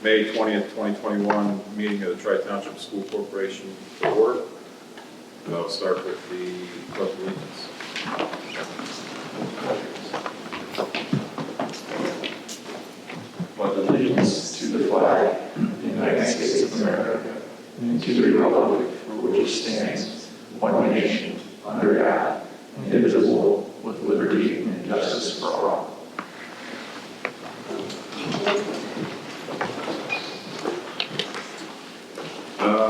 May 20th, 2021 meeting of the Tri-Township School Corporation to order. I'll start with the pledge of allegiance. Pledge allegiance to the flag of the United States of America and to the republic for which it stands, one nation, under God, indivisible, with liberty and justice for all.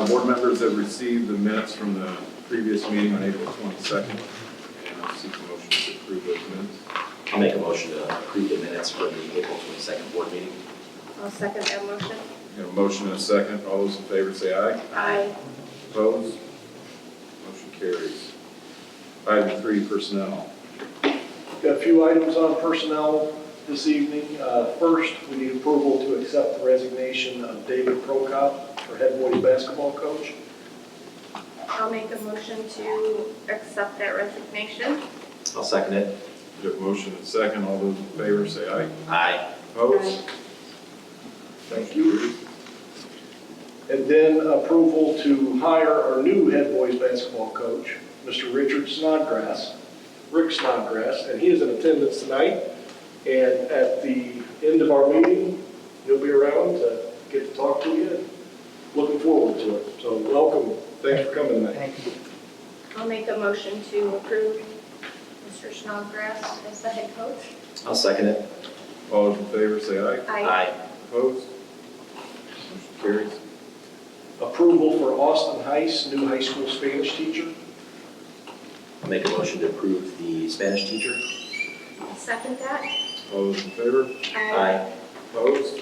Board members have received the minutes from the previous meeting on April 22nd, and I'll seek a motion to approve those minutes. I'll make a motion to approve the minutes from the April 22nd board meeting. I'll second that motion. We have a motion and a second. All those in favor say aye. Aye. Opposed? Motion carries. Item 3, personnel. Got a few items on personnel this evening. First, we need approval to accept the resignation of David Prokop for head boys basketball coach. I'll make a motion to accept that resignation. I'll second it. We have a motion and a second. All those in favor say aye. Aye. Opposed? Thank you. And then approval to hire our new head boys basketball coach, Mr. Rick Snodgrass, and he is in attendance tonight. And at the end of our meeting, he'll be around to get to talk to you. Looking forward to it. So welcome. Thanks for coming tonight. I'll make a motion to approve Mr. Snodgrass as the head coach. I'll second it. All those in favor say aye. Aye. Opposed? Motion carries. Approval for Austin Heiss, new high school Spanish teacher. I'll make a motion to approve the Spanish teacher. I'll second that. All those in favor? Aye. Opposed?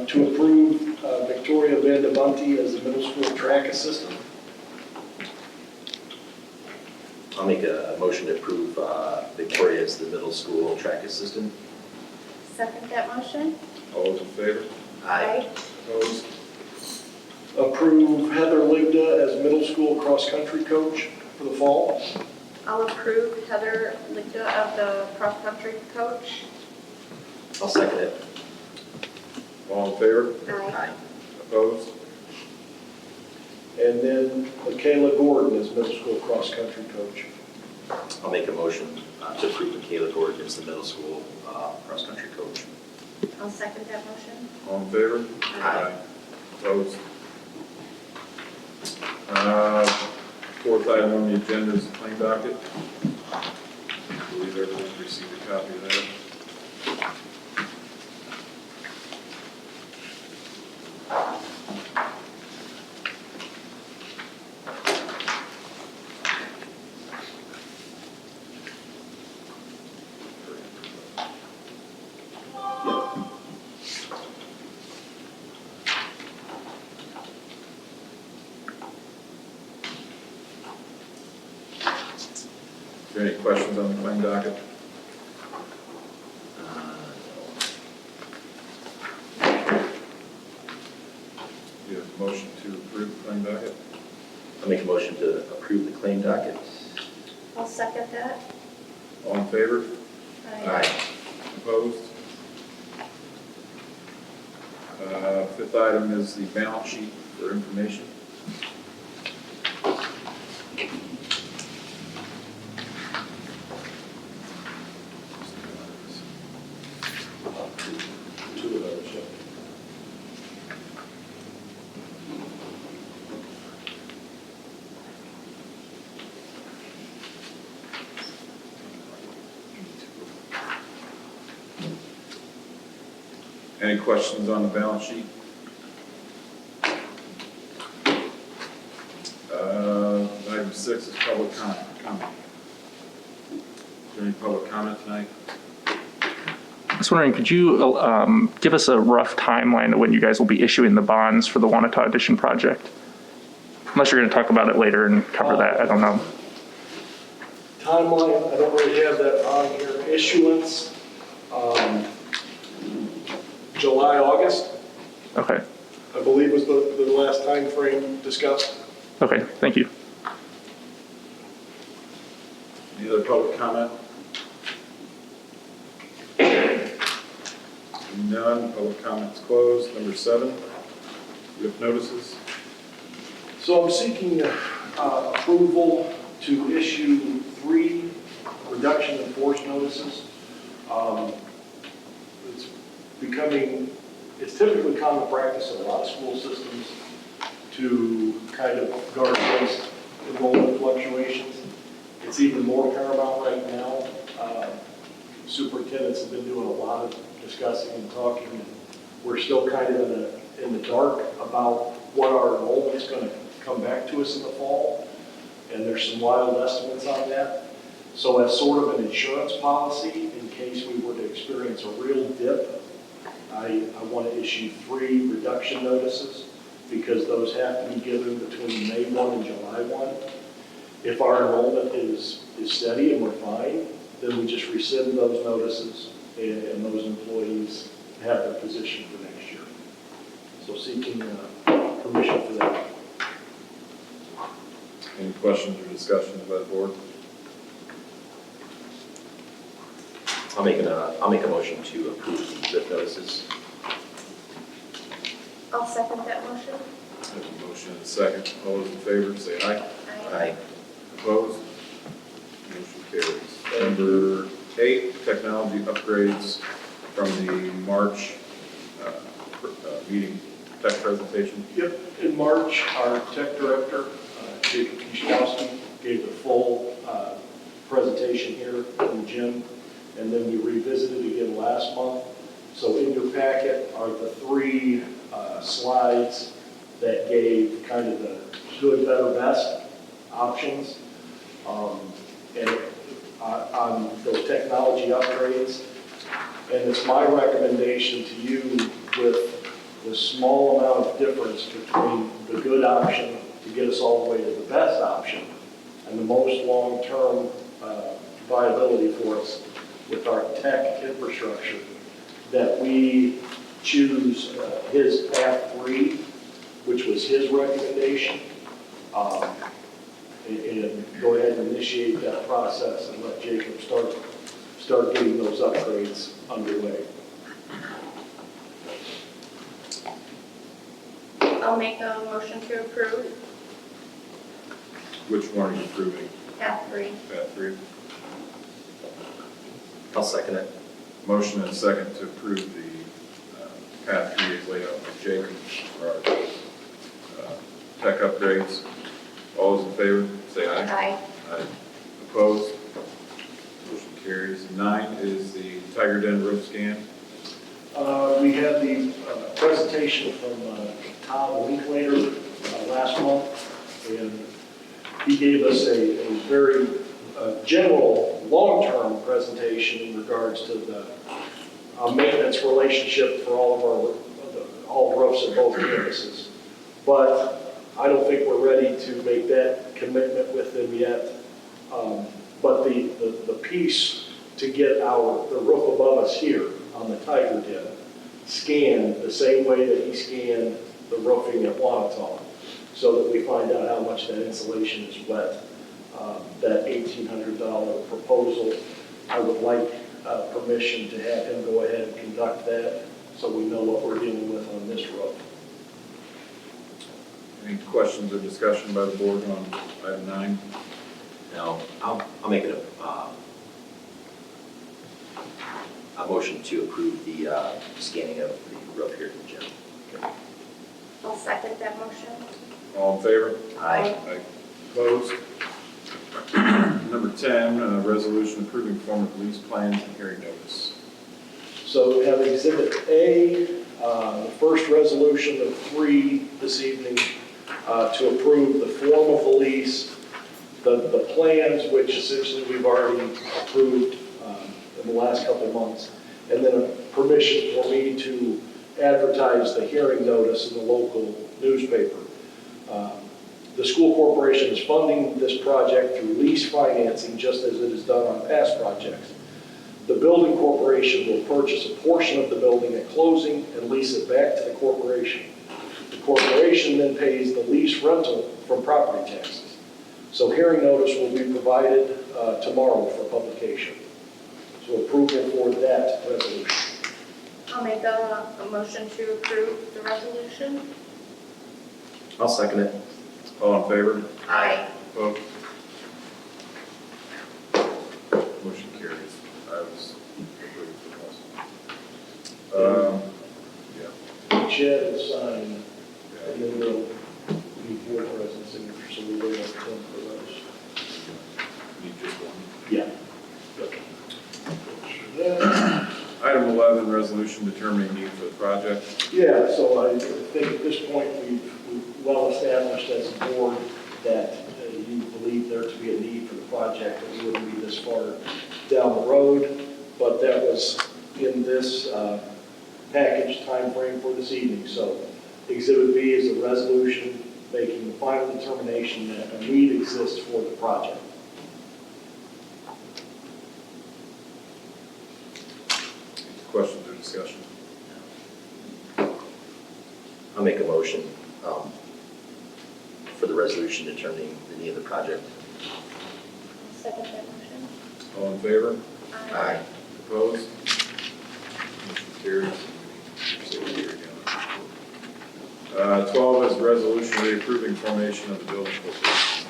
To approve Victoria Vandavante as the middle school track assistant. I'll make a motion to approve Victoria as the middle school track assistant. Second that motion. All those in favor? Aye. Opposed? Approve Heather Ligda as middle school cross-country coach for the fall. I'll approve Heather Ligda of the cross-country coach. I'll second it. All in favor? Aye. Opposed? And then Michaela Gordon as middle school cross-country coach. I'll make a motion to approve Michaela Gordon as the middle school cross-country coach. I'll second that motion. All in favor? Aye. Opposed? Fourth item on the agenda is the claim docket. I believe everyone's received a copy of that. Is there any questions on the claim docket? Do you have a motion to approve the claim docket? I'll make a motion to approve the claim docket. I'll second that. All in favor? Aye. Opposed? Fifth item is the balance sheet for information. Two of those, yeah. Any questions on the balance sheet? Item 6 is public comment. Is there any public comment tonight? I was wondering, could you give us a rough timeline of when you guys will be issuing the bonds for the Wanata Addition project? Unless you're going to talk about it later and cover that, I don't know. Timeline, I don't really have that on here. Issuance, July, August, Okay, I believe was the last time frame discussed. okay, thank you. Any other public comment? None, public comments closed. Number 7, whip notices. So I'm seeking approval to issue 3 reduction in force notices. It's it's typically common practice in a lot of school systems to kind of guard against enrollment fluctuations. It's even more paramount right now. Superintendents have been doing a lot of discussing and talking, and we're still kind of in the dark about what our enrollment's going to come back to us in the fall, and there's some wild estimates on that. So as sort of an insurance policy, in case we were to experience a real dip, I want to issue 3 reduction notices, because those have to be given between May 1 and July 1. If our enrollment is steady and we're fine, then we just rescind those notices, and those employees have their position for next year. So seeking permission for that. Any questions or discussions by the board? I'll make a motion to approve the whip notices. I'll second that motion. I have a motion and a second. All those in favor say aye. Aye. Opposed? Motion carries. Number 8, technology upgrades from the March meeting tech presentation. Yep, in March, our tech director, Jacob Kishkowski, gave the full presentation here in the gym, and then we revisited again last month. So in your packet are the 3 slides that gave kind of the good, better, best options. And on those technology upgrades. And it's my recommendation to you, with the small amount of difference between the good option to get us all the way to the best option and the most long-term viability for us with our tech infrastructure, that we choose his path 3, which was his recommendation, and go ahead and initiate that process and let Jacob start getting those upgrades underway. I'll make a motion to approve Which one are you approving? path 3. Path 3. I'll second it. Motion and a second to approve the path 3 as laid out by Jacob for our tech upgrades. All those in favor, say aye. Aye. Aye. Opposed? Motion carries. 9 is the Tiger Den roof scan. We had the presentation from Tom Linklater last month, and he gave us a very general, long-term presentation in regards to the maintenance relationship for all roofs at both campuses. But I don't think we're ready to make that commitment with them yet. But the piece to get the roof above us here on the Tiger Den scanned the same way that he scanned the roofing at Wanatah, so that we find out how much that insulation is wet. That $1,800 proposal, I would like permission to have him go ahead and conduct that, so we know what we're dealing with on this roof. Any questions or discussion by the board on item 9? Now, I'll make it a motion to approve the scanning of the roof here at the gym. I'll second that motion. All in favor? Aye. Aye. Opposed? Number 10, resolution approving form of lease plans and hearing notice. So we have Exhibit A, the first resolution of 3 this evening to approve the form of the lease, the plans, which essentially we've already approved in the last couple of months, and then a permission for me to advertise the hearing notice in the local newspaper. The school corporation is funding this project through lease financing, just as it has done on past projects. The building corporation will purchase a portion of the building at closing and lease it back to the corporation. The corporation then pays the lease rental from property taxes. So hearing notice will be provided tomorrow for publication. So approval for that resolution. I'll I'll make a motion to approve the resolution. I'll second it. All in favor? Aye. Opposed? Motion carries. I was approved for this. Yeah. Chad will sign, Yeah. and then we'll need board president's signature, so we will have 10 for those. Need just one. Yeah. Then, Item 11, resolution determining need for the project. yeah, so I think at this point, we've well established as a board that you believe there to be a need for the project, and we wouldn't be this far down the road, but that was in this package timeframe for this evening. So Exhibit B is a resolution making the final determination that a need exists for the project. Questions or discussion? I'll make a motion for the resolution determining the need of the project. I'll second that motion. All in favor? Aye. Opposed? Motion carries. 12 is resolution reapproving formation of the building corporation.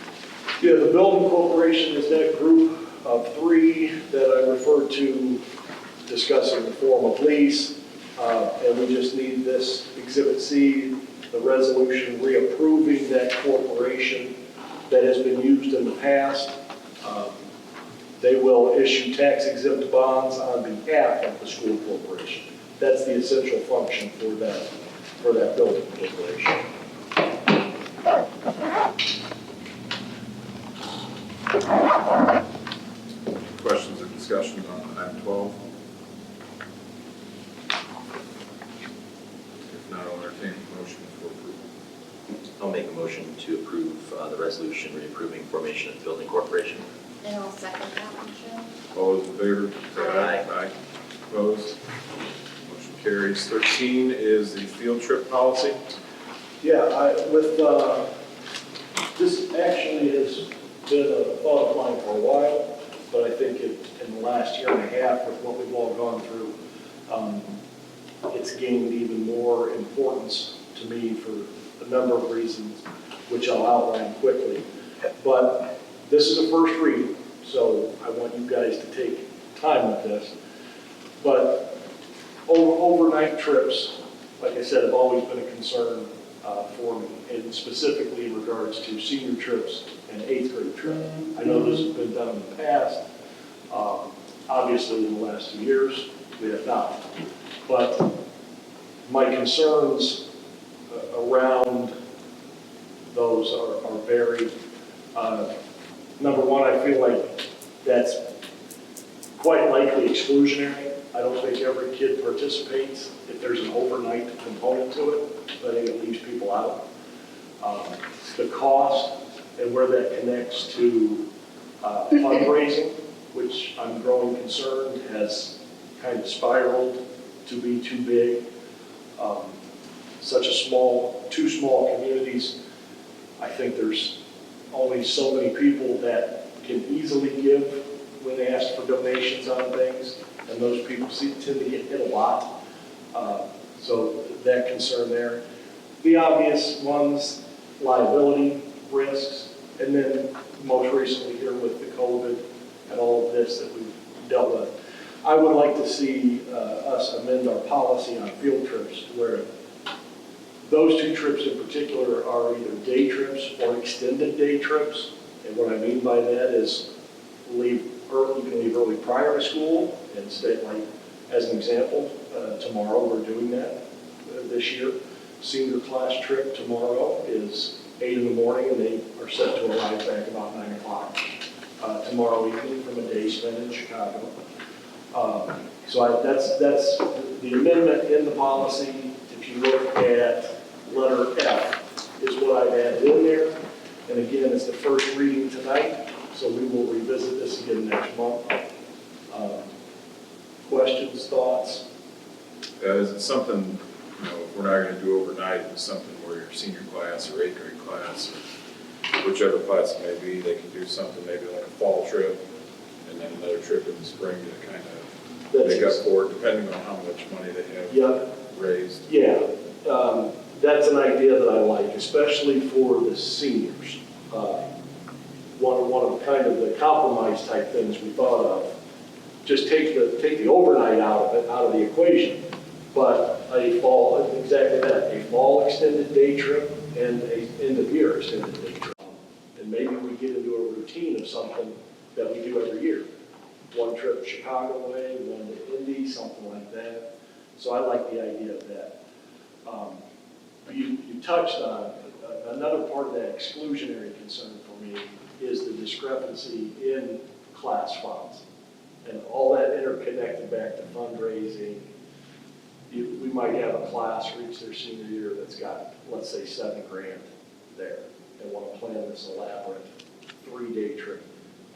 Yeah, the building corporation is that group of 3 that I referred to discussing the form of lease. And we just need this Exhibit C, the resolution reapproving that corporation that has been used in the past. They will issue tax exempt bonds on behalf of the school corporation. That's the essential function for that building corporation. Questions or discussion on item 12? If not, I'll entertain a motion for approval. I'll make a motion to approve the resolution reapproving formation of the building corporation. And I'll second that motion. All those in favor, say aye. Aye. Aye. Opposed? Motion carries. 13 is the field trip policy. Yeah, this actually has been a thought of mine for a while, but I think in the last year and a half with what we've all gone through, it's gained even more importance to me for a number of reasons, which I'll outline quickly. But this is a first read, so I want you guys to take time with this. But overnight trips, like I said, have always been a concern for me, and specifically in regards to senior trips and 8th grade trips. I know this has been done in the past. Obviously, in the last 2 years, we have not. But my concerns around those are varied. Number one, I feel like that's quite likely exclusionary. I don't think every kid participates if there's an overnight component to it. I think it leaves people out. The cost and where that connects to fundraising, which I'm growing concerned has kind of spiraled to be too big. Two small communities, I think there's only so many people that can easily give when they ask for donations on things, and those people tend to get hit a lot. So that concern there. The obvious ones, liability risks, and then most recently here with the COVID and all of this that we've dealt with. I would like to see us amend our policy on field trips where those 2 trips in particular are either day trips or extended day trips. And what I mean by that is you can leave early prior to school and stay, like, as an example, tomorrow we're doing that this year. Senior class trip tomorrow is 8 in the morning and they are set to arrive back about 9 o'clock tomorrow evening from a day spent in Chicago. So that's the amendment in the policy. If you look at letter F is what I've added in there. And again, it's the first reading tonight, so we will revisit this again next month. Questions, thoughts? Is it something, if we're not going to do overnight, it's something where your senior class or 8th grade class, or whichever class it may be, they can do something maybe like a fall trip and then another trip in the spring to kind of make up for it, depending on how much money they have Yeah, raised. yeah. That's an idea that I like, especially for the seniors. One of kind of the compromise type things we thought of, just take the overnight out of the equation. But a fall, exactly that, a fall extended day trip and a end of year extended day trip. And maybe we get into a routine of something that we do every year. One trip Chicago way, one to Indy, something like that. So I like the idea of that. You touched on another part of that exclusionary concern for me is the discrepancy in class funds. And all that interconnected back to fundraising. We might have a class reach their senior year that's got, let's say, $7,000 there and want to plan this elaborate 3-day trip.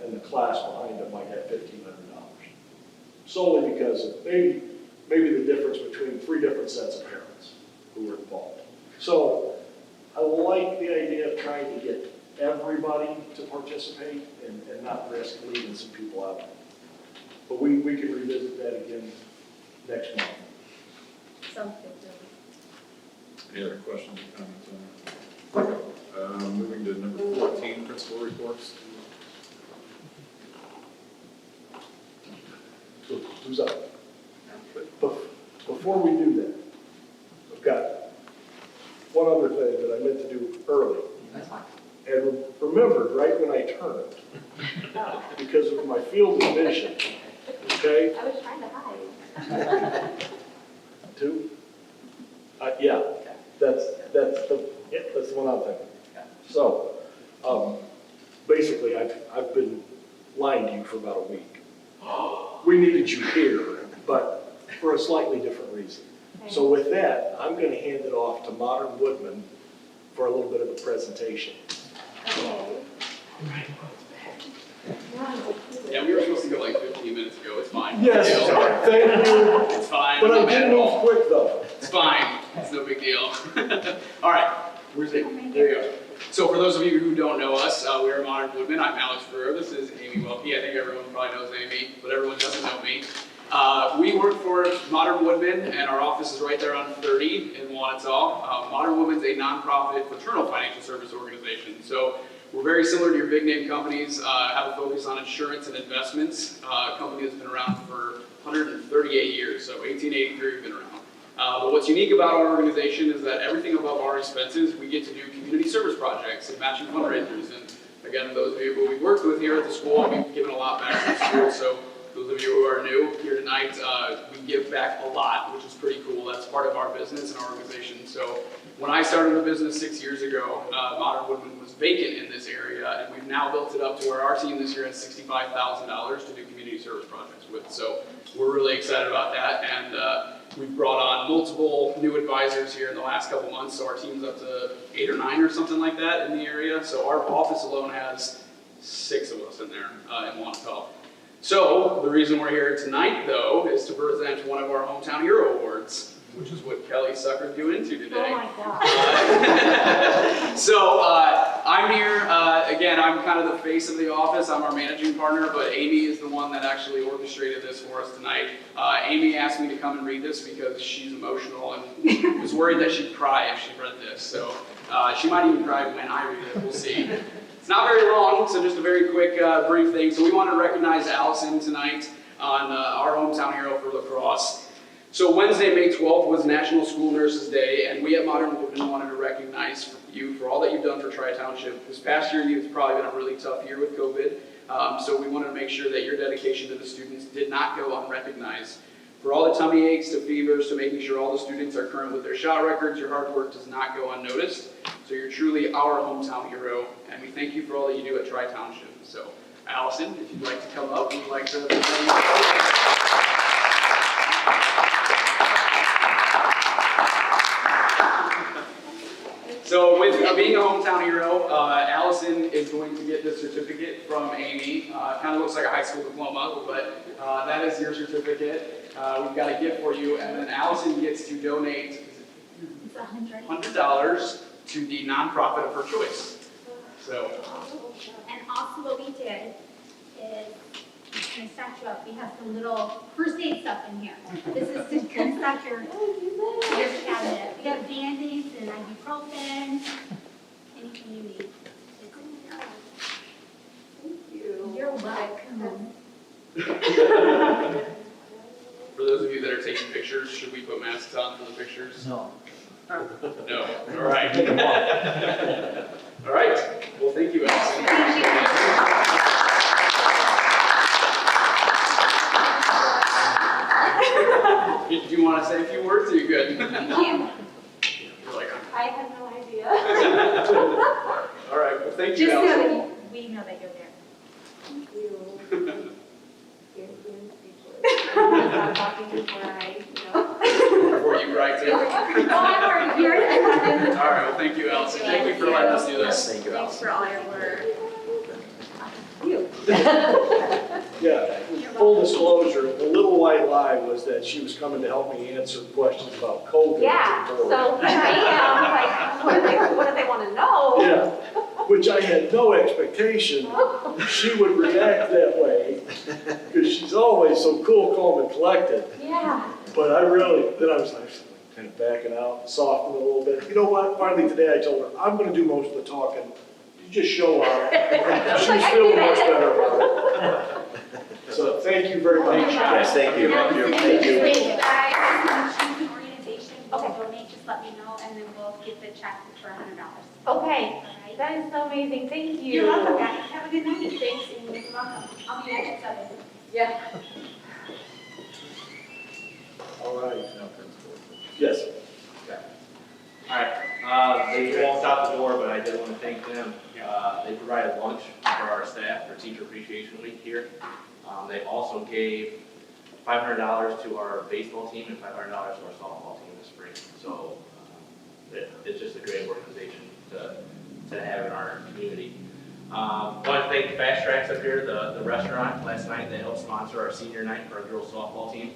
And the class behind them might have $1,500. Solely because of maybe the difference between 3 different sets of parents who were involved. So I like the idea of trying to get everybody to participate and not risk leaving some people out. But we can revisit that again next month. Sounds good. Any other questions or comments on that? Moving to number 14, principal reports. So who's up? Before we do that, I've got one other thing that I meant to do early. And remembered right when I turned, because of my field of vision, okay? I was trying to hide. 2? Yeah, that's the one I'm thinking. So, basically, I've been lying to you for about a week. We needed you here, but for a slightly different reason. So with that, I'm going to hand it off to Modern Woodman for a little bit of a presentation. Okay. Yeah, we were supposed to go like 15 minutes ago. It's fine. Yes, thank you. It's fine. But I'm I not mad did at move all. quick though. It's fine. It's no big deal. All right. Where's it? There you go. So for those of you who don't know us, we are Modern Woodman. I'm Alex Ferrer. This is Amy Welke. I think everyone probably knows Amy, but everyone doesn't know me. We work for Modern Woodman, and our office is right there on 30 in Wanatah. Modern Woodman's a nonprofit fraternal financial service organization. So we're very similar to your big name companies, have a focus on insurance and investments. A company that's been around for 138 years, so 1883 we've been around. But what's unique about our organization is that everything above our expenses, we get to do community service projects and matching fundraisers. And again, those of you who we've worked with here at the school, we've given a lot back to the school. So those of you who are new here tonight, we give back a lot, which is pretty cool. That's part of our business and our organization. So when I started the business 6 years ago, Modern Woodman was vacant in this area, and we've now built it up to where our team this year has $65,000 to do community service projects with. So we're really excited about that, and we've brought on multiple new advisors here in the last couple months, so our team's up to 8 or 9 or something like that in the area. So our office alone has 6 of us in there in Wanatah. So the reason we're here tonight, though, is to present one of our Hometown Hero Awards, which is what Kelly suckered you into today. Oh my God. So I'm here, again, I'm kind of the face of the office. I'm our managing partner, but Amy is the one that actually orchestrated this for us tonight. Amy asked me to come and read this because she's emotional and was worried that she'd cry if she read this. So she might even cry when I read it, we'll see. It's not very long, so just a very quick, brief thing. So we wanted to recognize Allison tonight on our Hometown Hero for lacrosse. So Wednesday, May 12th was National School Nurses Day, and we at Modern Woodman wanted to recognize you for all that you've done for Tri-Township. This past year, it's probably been a really tough year with COVID, so we wanted to make sure that your dedication to the students did not go unrecognized. For all the tummy aches to fevers to making sure all the students are current with their shot records, your hard work does not go unnoticed. So you're truly our hometown hero, and we thank you for all that you do at Tri-Township. So Allison, if you'd like to come up, we'd like to present you. So with being a hometown hero, Allison is going to get this certificate from Amy. Kind of looks like a high school diploma, but that is your certificate. We've got a gift for you, and then Allison gets to donate $100 to the nonprofit of her choice. So. And also what we did is putting a statue up, we have some little first aid stuff in here. This is to kind of stock your cabinet. We have Band-Aids and ibuprofen, anything you need. You're welcome. For those of you that are taking pictures, should we put masks on for the pictures? No. No, all right. All right, well, thank you, Allison. Do you want to say a few words, or are you good? Thank you. You're like, I have no idea. all right, well, thank you, Just Allison. know that we know that you're there. Thank you. I'm talking before I, Before you cry, too. All Oh, I'm already here. right, well, thank you, Allison. Thank you for letting us do Yes, this. thank you, Thanks Allison. for all your work. Yeah, full disclosure, the little white lie was that she was coming to help me answer questions about COVID. Yeah, before. so here I am, like, what do they want to know? Yeah, which I had no expectation she would react that way, because she's always so cool, calm, and collected. Yeah. But then I was like, kind of backing out, softened a little bit. You know what, finally today I told her, I'm gonna do most of the talking, you just show up. She's feeling much better about it. So thank you very much. Yes, thank you. Thank you. Thank you. Thank you guys. Choose an organization, we'll donate, just let me know, and then we'll get the check for $100. Okay, All right? that is so amazing, thank you. You're welcome, guys. Have a good night. Thanks, Amy. You're welcome. I'll be back at 7. Yeah. All right. Yes. All right, they walked out the door, but I did want to thank them. They provided lunch for our staff for Teacher Appreciation Week here. They also gave $500 to our baseball team and $500 to our softball team this spring. So it's just a great organization to have in our community. Want to thank Fast Tracks up here, the restaurant last night. They helped sponsor our senior night for our girls softball team.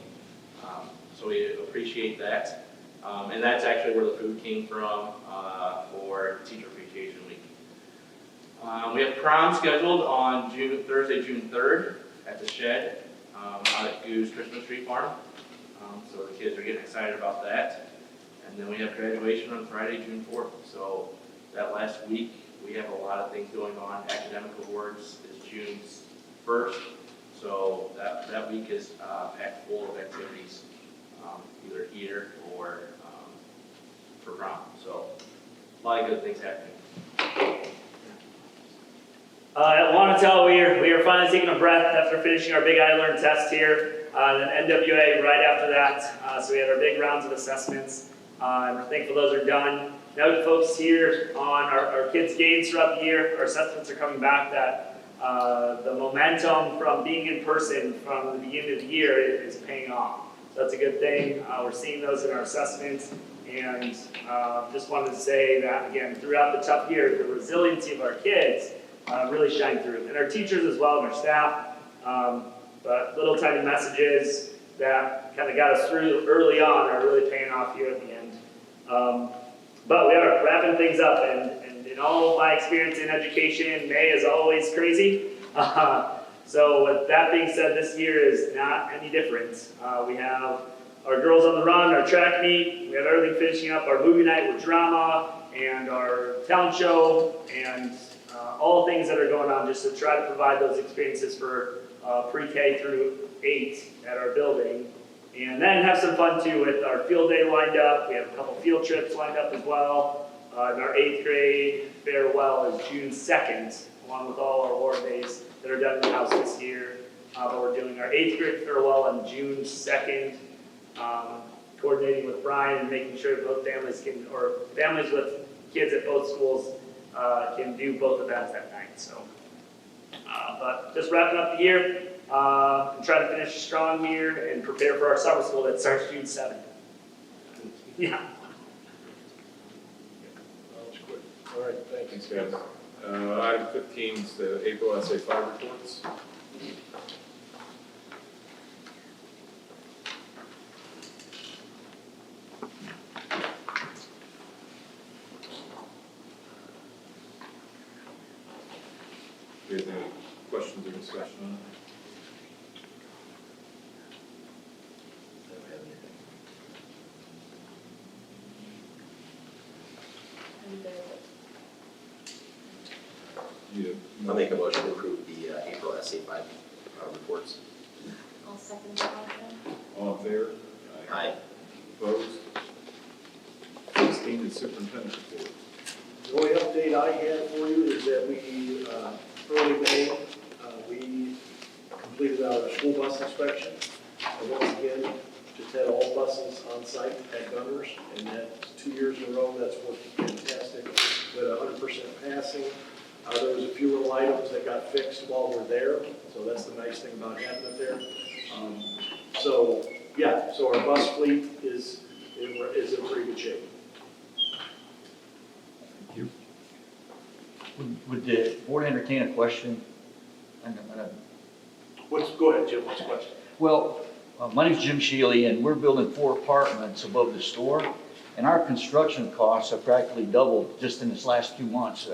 So we appreciate that. And that's actually where the food came from for Teacher Appreciation Week. We have prom scheduled on Thursday, June 3rd at the shed out at Goose Christmas Tree Farm. So the kids are getting excited about that. And then we have graduation on Friday, June 4th. So that last week, we have a lot of things going on. Academic awards is June 1st. So that week is packed full of activities, either here or for prom. So a lot of good things happening. At Wanatel, we are finally taking a breath after finishing our big I-Learn test here, and then NWA right after that. So we had our big rounds of assessments, and we're thankful those are done. Now to focus here on our kids' gains throughout the year. Our assessments are coming back that the momentum from being in person from the beginning of the year is paying off. So that's a good thing. We're seeing those in our assessments. And just wanted to say that, again, throughout the tough year, the resiliency of our kids really shined through. And our teachers as well, and our staff. But little tiny messages that kind of got us through early on are really paying off here at the end. But we are wrapping things up. And in all of my experience in education, May is always crazy. So with that being said, this year is not any different. We have our Girls on the Run, our track meet, we have everything finishing up, our movie night with drama, and our talent show, and all things that are going on just to try to provide those experiences for pre-K through 8 at our building. And then have some fun too with our field day lined up. We have a couple field trips lined up as well. And our 8th grade farewell is June 2nd, along with all our award days that are done in the house this year. But we're doing our 8th grade farewell on June 2nd. Coordinating with Brian and making sure both families families with kids at both schools can do both events that night. So, but just wrapping up the year and trying to finish a strong year and prepare for our summer school that starts June 7th. Yeah. That was quick. All right, thank you. Thanks, guys. Item 15 is the April SA5 reports. Do you have any questions or discussion on it? I'll make a motion to approve the April SA5 reports. I'll second the motion. All in favor? Aye. Opposed? 16 is superintendent report. The only update I had for you is that we, early May, we completed our school bus inspection. And once again, just had all buses on site at Gunners, and that's 2 years in a row, that's worked fantastic. We had 100% passing. There was a few little items that got fixed while we're there, so that's the nice thing about having it there. So our bus fleet is in pretty good shape. Would the board entertain a question? Go ahead, Jim, what's the question? Well, my name's Jim Shealy, and we're building 4 apartments above the store, and our construction costs have practically doubled just in this last 2 months.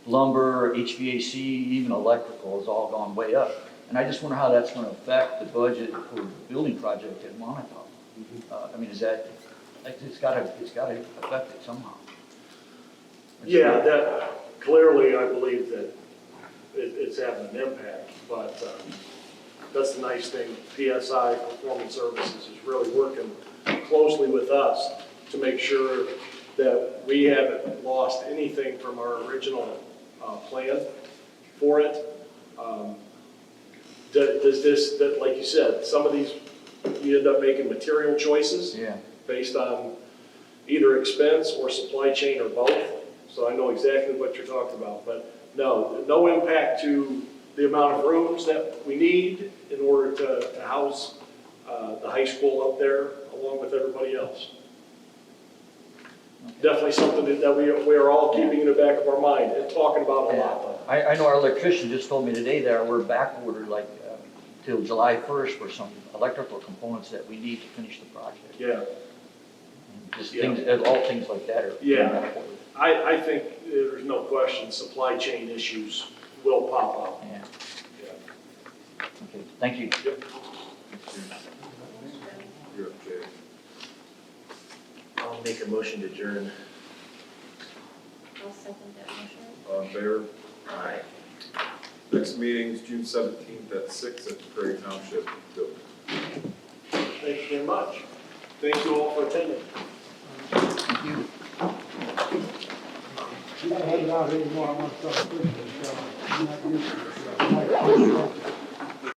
Lumber, HVAC, even electrical has all gone way up. And I just wonder how that's going to affect the budget for the building project at Montauk. I mean, it's got to affect it somehow. Yeah, that clearly, I believe that it's having an impact, but that's the nice thing. PSI, Performance Services, is really working closely with us to make sure that we haven't lost anything from our original plan for it. Does this, like you said, some of these, you end up making material choices based on either expense or supply chain or both. So I know exactly what you're talking about, but no impact to the amount of rooms that we need in order to house the high school up there along with everybody else. Definitely something that we are all keeping in the back of our mind and talking about a lot. I know our electrician just told me today that we're back ordered like till July 1st for some electrical components that we need to finish the project. Yeah. Just things, all things like that are. Yeah. I think there's no question supply chain issues will pop up. Yeah. Okay, thank you. Yep. You're up, Jay. I'll make a motion to adjourn. I'll second that motion. All in favor? Aye. Next meeting is June 17th at 6 at the Prairie Township building. Thank you very much. Thank you all for attending. Thank you. You gotta head it out anymore, I want to start pushing this, I'm not used to this.